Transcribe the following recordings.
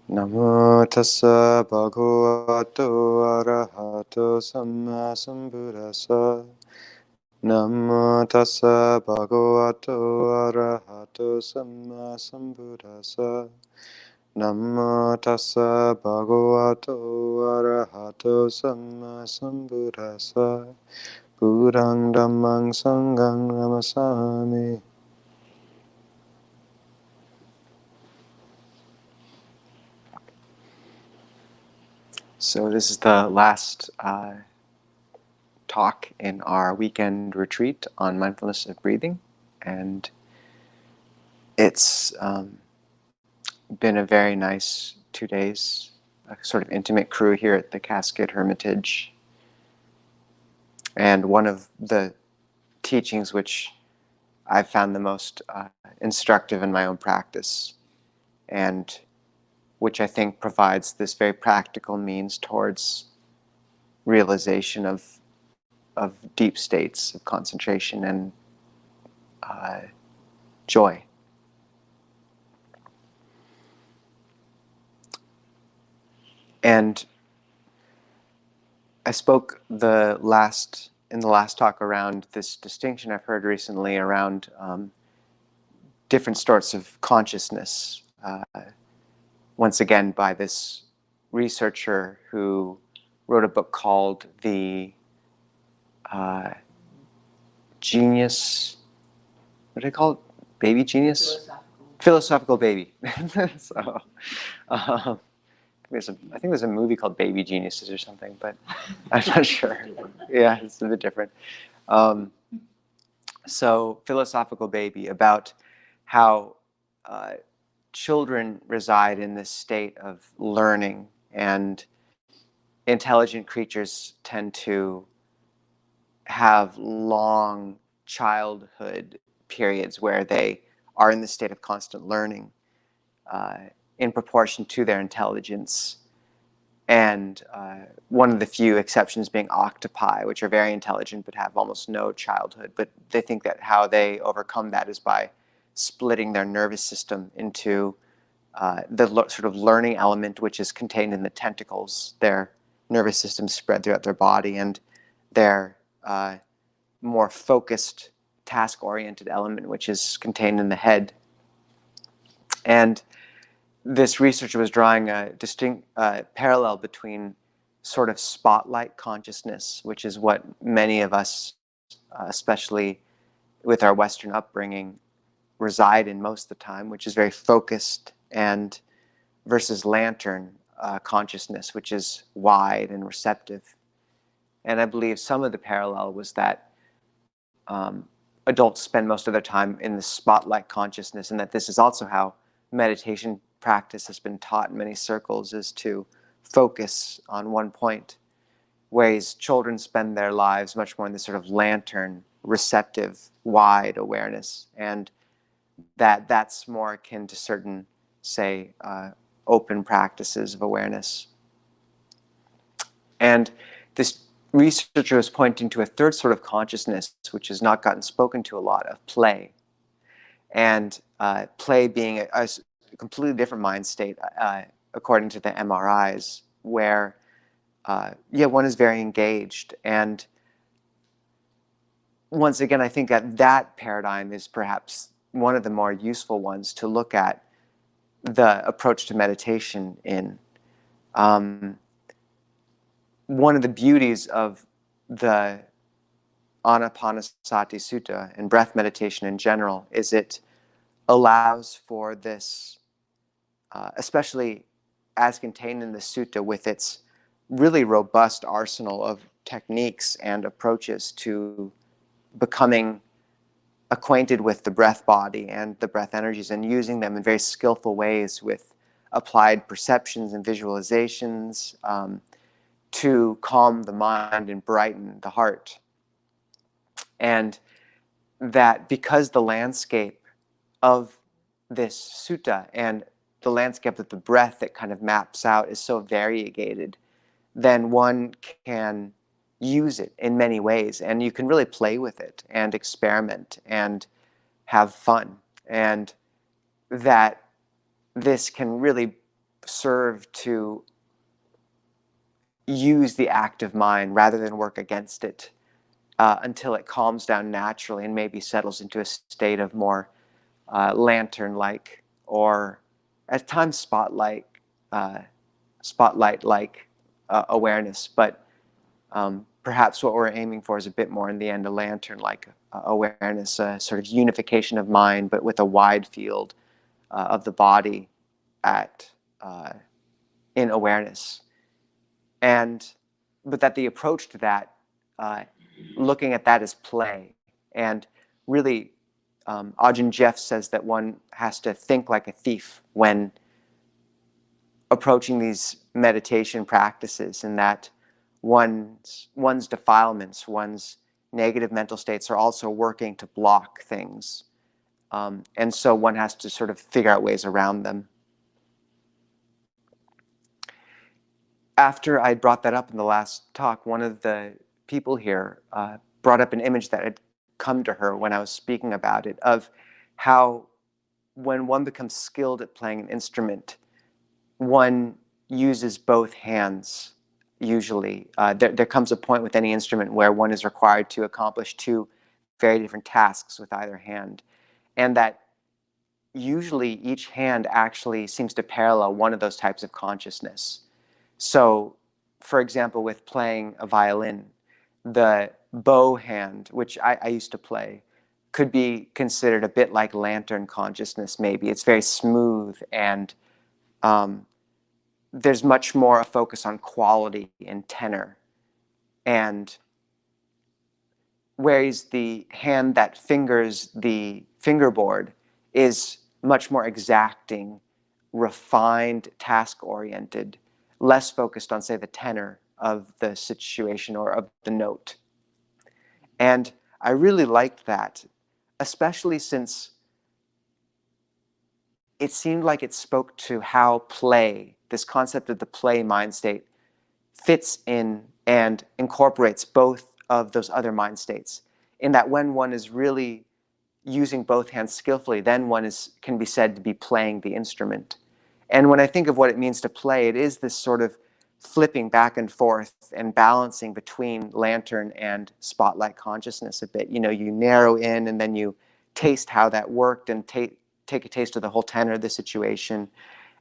Namo tassa bhagavato arahato samma sambuddhassa. Namo tassa bhagavato arahato samma sambuddhassa. Namo tassa bhagavato arahato samma sambuddhassa. Buddhang dhammang sanghang namasami. So this is the last talk in our weekend retreat on mindfulness of breathing, and it's been a very nice 2 days, a sort of intimate crew here at the Cascade Hermitage. And one of the teachings which I've found the most instructive in my own practice, and which I think provides this very practical means towards realization of deep states of concentration and joy. And I spoke in the last talk around this distinction I've heard recently around different sorts of consciousness. Once again, by this researcher who wrote a book called The Genius. What do they call it? Baby Genius? Philosophical Baby. So, I think there's a movie called Baby Geniuses or something, but I'm not sure. Yeah, it's a bit different. So, Philosophical Baby, about how children reside in this state of learning, and intelligent creatures tend to have long childhood periods where they are in the state of constant learning in proportion to their intelligence. And one of the few exceptions being octopi, which are very intelligent but have almost no childhood. But they think that how they overcome that is by splitting their nervous system into the sort of learning element, which is contained in the tentacles. Their nervous system spread throughout their body, and their more focused, task-oriented element, which is contained in the head. And this researcher was drawing a distinct parallel between sort of spotlight consciousness, which is what many of us, especially with our Western upbringing, reside in most of the time, which is very focused, and versus lantern consciousness, which is wide and receptive. And I believe some of the parallel was that adults spend most of their time in the spotlight consciousness, and that this is also how meditation practice has been taught in many circles, is to focus on one point, whereas children spend their lives much more in this sort of lantern, receptive, wide awareness, and that's more akin to certain, say, open practices of awareness. And this researcher was pointing to a third sort of consciousness, which has not gotten spoken to a lot, of play. And play being a completely different mind state, according to the MRIs, where one is very engaged. And once again, I think that paradigm is perhaps one of the more useful ones to look at the approach to meditation in. One of the beauties of the Anapanasati Sutta and breath meditation in general is it allows for this, especially as contained in the sutta, with its really robust arsenal of techniques and approaches to becoming acquainted with the breath body and the breath energies, and using them in very skillful ways with applied perceptions and visualizations to calm the mind and brighten the heart. And that because the landscape of this sutta and the landscape of the breath that kind of maps out is so variegated, then one can use it in many ways, and you can really play with it and experiment and have fun. And that this can really serve to use the active mind rather than work against it until it calms down naturally and maybe settles into a state of more lantern-like or at times spotlight-like awareness. But perhaps what we're aiming for is a bit more in the end a lantern-like awareness, a sort of unification of mind, but with a wide field of the body at in awareness. But that the approach to that, looking at that as play, and really, Ajahn Jeff says that one has to think like a thief when approaching these meditation practices, and that one's defilements, one's negative mental states are also working to block things, and so one has to sort of figure out ways around them. After I brought that up in the last talk, one of the people here brought up an image that had come to her when I was speaking about it, of how when one becomes skilled at playing an instrument, one uses both hands usually. There comes a point with any instrument where one is required to accomplish two very different tasks with either hand, and that usually each hand actually seems to parallel one of those types of consciousness. So, for example, with playing a violin, the bow hand, which I used to play, could be considered a bit like lantern consciousness, maybe. It's very smooth, and there's much more a focus on quality and tenor. And whereas the hand that fingers the fingerboard is much more exacting, refined, task-oriented, less focused on, say, the tenor of the situation or of the note. And I really liked that, especially since it seemed like it spoke to how play, this concept of the play mind state, fits in and incorporates both of those other mind states. In that when one is really using both hands skillfully, then one can be said to be playing the instrument. And when I think of what it means to play, it is this sort of flipping back and forth and balancing between lantern and spotlight consciousness a bit. You know, you narrow in and then you taste how that worked and take a taste of the whole tenor of the situation,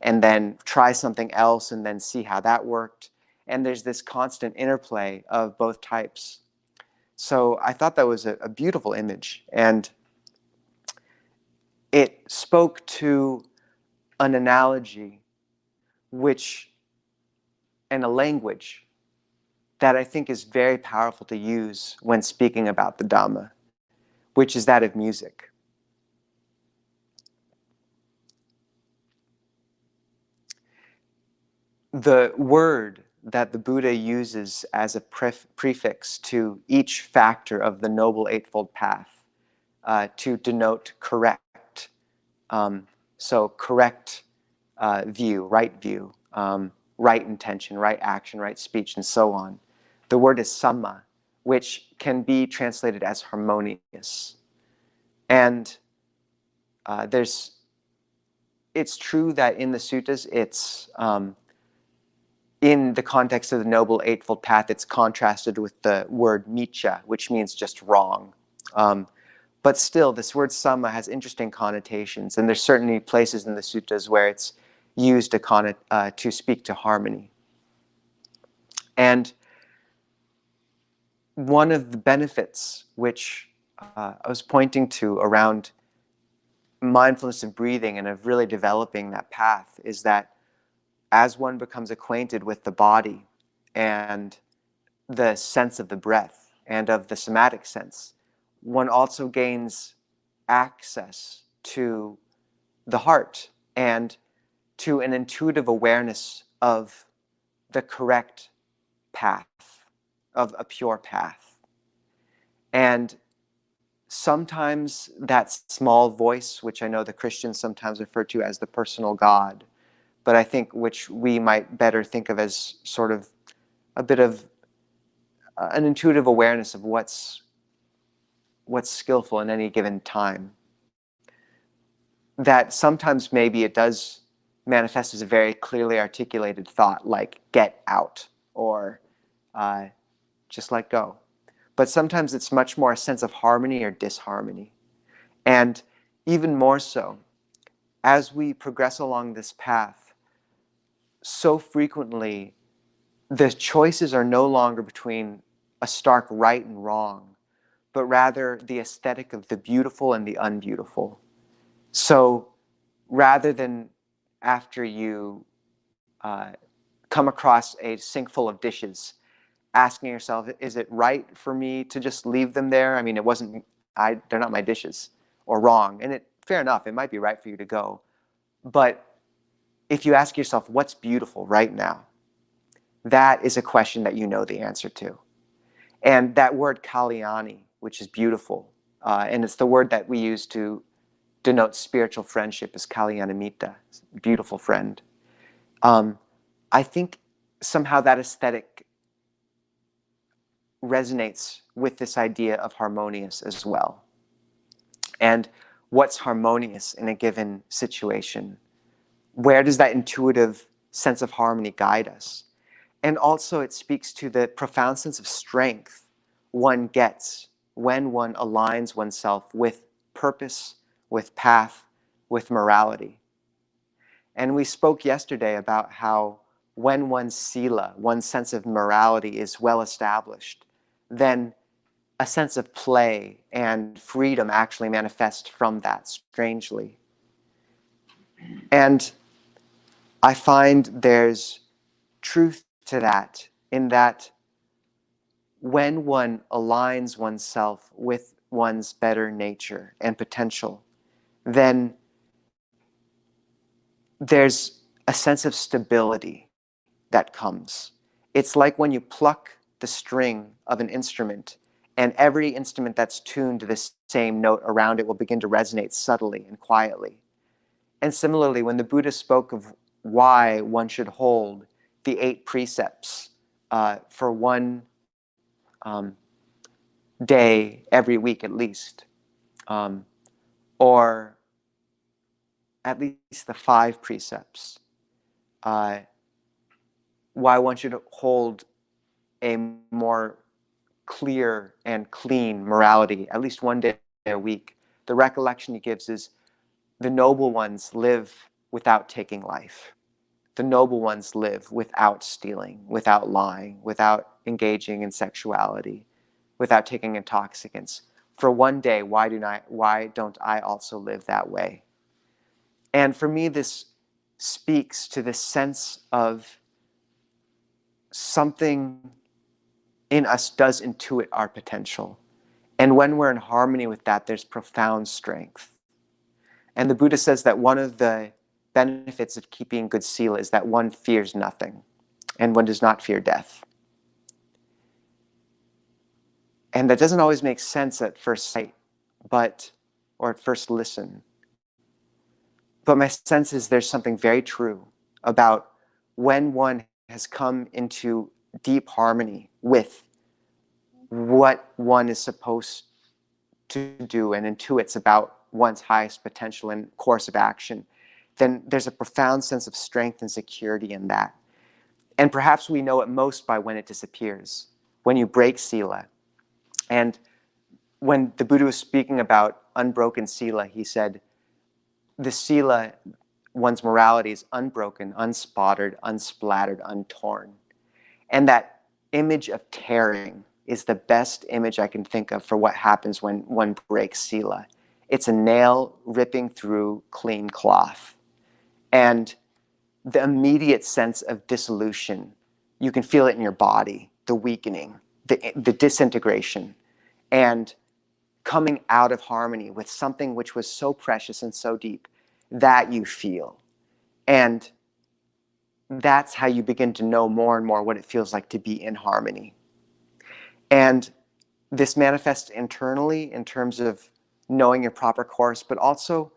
and then try something else and then see how that worked. And there's this constant interplay of both types. So I thought that was a beautiful image, and it spoke to an analogy and a language that I think is very powerful to use when speaking about the Dhamma, which is that of music. The word that the Buddha uses as a prefix to each factor of the Noble Eightfold Path to denote correct. So correct view, right intention, right action, right speech, and so on. The word is samma, which can be translated as harmonious. And it's true that in the suttas, it's in the context of the Noble Eightfold Path, it's contrasted with the word miccha, which means just wrong. But still, this word samma has interesting connotations, and there's certainly places in the suttas where it's used to speak to harmony. And one of the benefits which I was pointing to around mindfulness of breathing and of really developing that path is that as one becomes acquainted with the body and the sense of the breath and of the somatic sense, one also gains access to the heart and to an intuitive awareness of the correct path, of a pure path. And sometimes that small voice, which I know the Christians sometimes refer to as the personal God, but I think which we might better think of as sort of a bit of an intuitive awareness of what's skillful in any given time. That sometimes maybe it does manifest as a very clearly articulated thought like get out or uh, just let go. But sometimes it's much more a sense of harmony or disharmony. And even more so, as we progress along this path, so frequently the choices are no longer between a stark right and wrong, but rather the aesthetic of the beautiful and the unbeautiful. So rather than after you uh, come across a sink full of dishes, asking yourself, is it right for me to just leave them there? I mean, they're not my dishes, or wrong. And fair enough, it might be right for you to go. But if you ask yourself, what's beautiful right now? That is a question that you know the answer to. And that word kalyani, which is beautiful, and it's the word that we use to denote spiritual friendship, is kalyanamitta, beautiful friend. I think somehow that aesthetic resonates with this idea of harmonious as well. And what's harmonious in a given situation? Where does that intuitive sense of harmony guide us? And also it speaks to the profound sense of strength one gets when one aligns oneself with purpose, with path, with morality. And we spoke yesterday about how when one's sila, one's sense of morality is well established, then a sense of play and freedom actually manifest from that, strangely. And I find there's truth to that, in that when one aligns oneself with one's better nature and potential, then there's a sense of stability that comes. It's like when you pluck the string of an instrument, and every instrument that's tuned to the same note around it will begin to resonate subtly and quietly. And similarly, when the Buddha spoke of why one should hold the 8 precepts for one day every week at least, or at least the 5 precepts, why one should hold a more clear and clean morality at least one day a week. The recollection he gives is the noble ones live without taking life. The noble ones live without stealing, without lying, without engaging in sexuality, without taking intoxicants. For one day, why don't I also live that way? And for me, this speaks to this sense of something in us does intuit our potential. And when we're in harmony with that, there's profound strength. And the Buddha says that one of the benefits of keeping good sila is that one fears nothing, and one does not fear death. And that doesn't always make sense at first sight, or at first listen. But my sense is there's something very true about when one has come into deep harmony with what one is supposed to do and intuits about one's highest potential and course of action, then there's a profound sense of strength and security in that. And perhaps we know it most by when it disappears, when you break sila. And when the Buddha was speaking about unbroken sila, he said, the sila, one's morality, is unbroken, unspotted, unsplattered, untorn. And that image of tearing is the best image I can think of for what happens when one breaks sila. It's a nail ripping through clean cloth. And the immediate sense of dissolution, you can feel it in your body, the weakening, the disintegration, and coming out of harmony with something which was so precious and so deep that you feel. And that's how you begin to know more and more what it feels like to be in harmony. And this manifests internally in terms of knowing your proper course, but also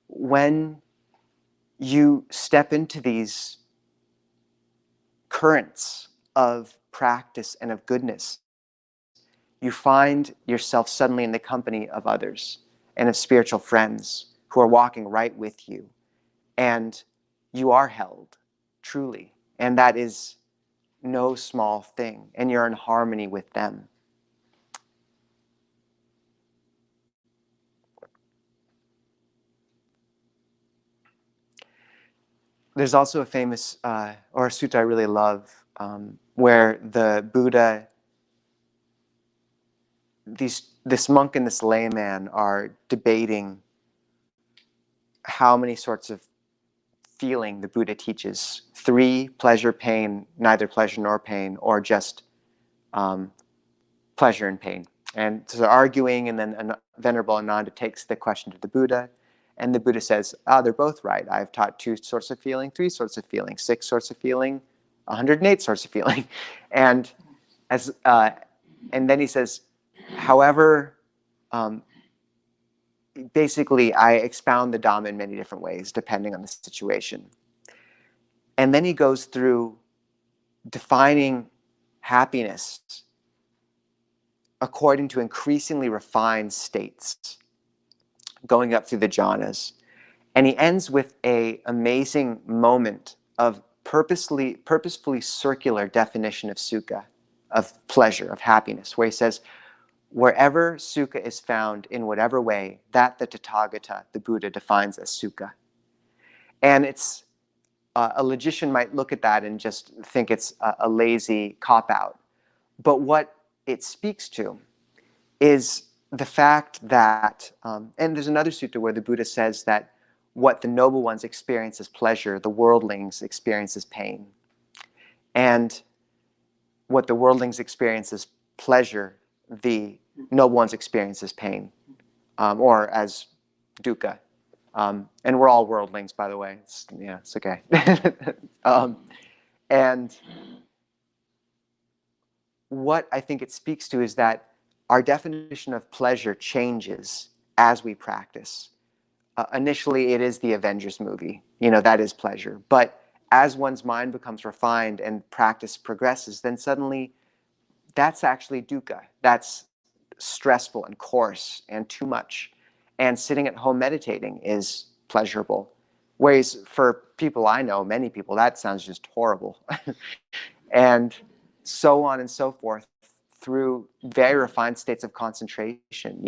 when you step into these currents of practice and of goodness, you find yourself suddenly in the company of others and of spiritual friends who are walking right with you. And you are held, truly. And that is no small thing. And you're in harmony with them. There's also a famous, or a sutta I really love, where the Buddha, this monk and this layman are debating how many sorts of feeling the Buddha teaches. 3, pleasure, pain, neither pleasure nor pain, or just um, pleasure and pain. And so they're arguing, and then Venerable Ananda takes the question to the Buddha, and the Buddha says, they're both right. I've taught 2 sorts of feeling, 3 sorts of feeling, 6 sorts of feeling, 108 sorts of feeling. And and then he says, however, basically I expound the Dhamma in many different ways, depending on the situation. And then he goes through defining happiness according to increasingly refined states, going up through the jhanas. And he ends with an amazing moment of purposefully circular definition of sukha, of pleasure, of happiness, where he says, wherever sukha is found in whatever way, that the Tathagata, the Buddha, defines as sukha. And it's a logician might look at that and just think it's a lazy cop-out. But what it speaks to is the fact that, and there's another sutta where the Buddha says that what the noble ones experience as pleasure, the worldlings experience as pain. And what the worldlings experience as pleasure, the noble ones experience as pain, or as dukkha. And we're all worldlings, by the way. It's okay. And what I think it speaks to is that our definition of pleasure changes as we practice. Initially, it is the Avengers movie. That is pleasure. But as one's mind becomes refined and practice progresses, then suddenly that's actually dukkha. That's stressful and coarse and too much. And sitting at home meditating is pleasurable. Whereas for people I know, many people, that sounds just horrible. And so on and so forth through very refined states of concentration.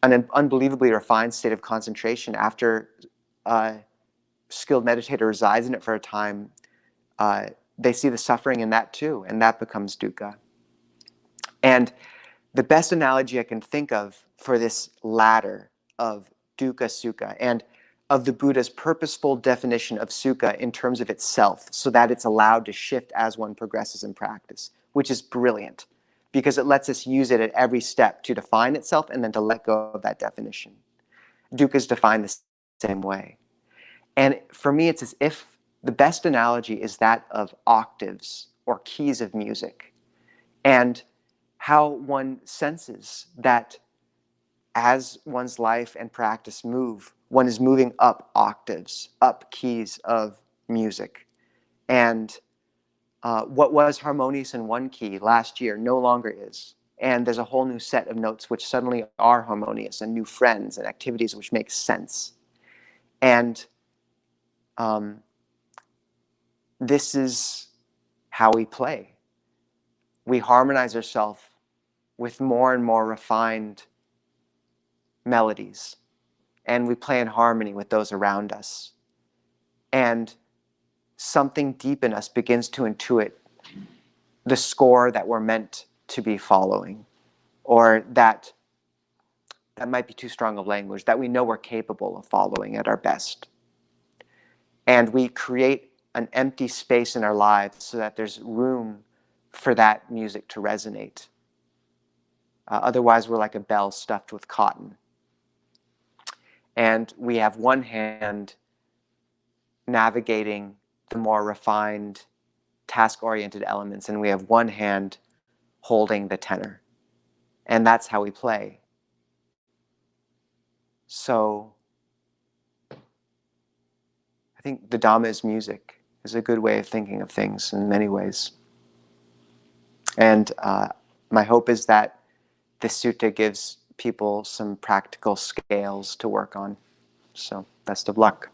An unbelievably refined state of concentration after a skilled meditator resides in it for a time, they see the suffering in that too, and that becomes dukkha. And the best analogy I can think of for this ladder of dukkha sukha and of the Buddha's purposeful definition of sukha in terms of itself, so that it's allowed to shift as one progresses in practice, which is brilliant because it lets us use it at every step to define itself and then to let go of that definition. Dukkha is defined the same way. And for me, it's as if the best analogy is that of octaves or keys of music, and how one senses that as one's life and practice move, one is moving up octaves, up keys of music. And what was harmonious in one key last year no longer is. And there's a whole new set of notes which suddenly are harmonious, and new friends and activities which make sense. And this is how we play. We harmonize ourselves with more and more refined melodies, and we play in harmony with those around us. And something deep in us begins to intuit the score that we're meant to be following, or that might be too strong of language, that we know we're capable of following at our best. And we create an empty space in our lives so that there's room for that music to resonate. Otherwise, we're like a bell stuffed with cotton. And we have one hand navigating the more refined, task-oriented elements, and we have one hand holding the tenor. And that's how we play. So I think the Dhamma is music, is a good way of thinking of things in many ways. And my hope is that this sutta gives people some practical scales to work on. So best of luck.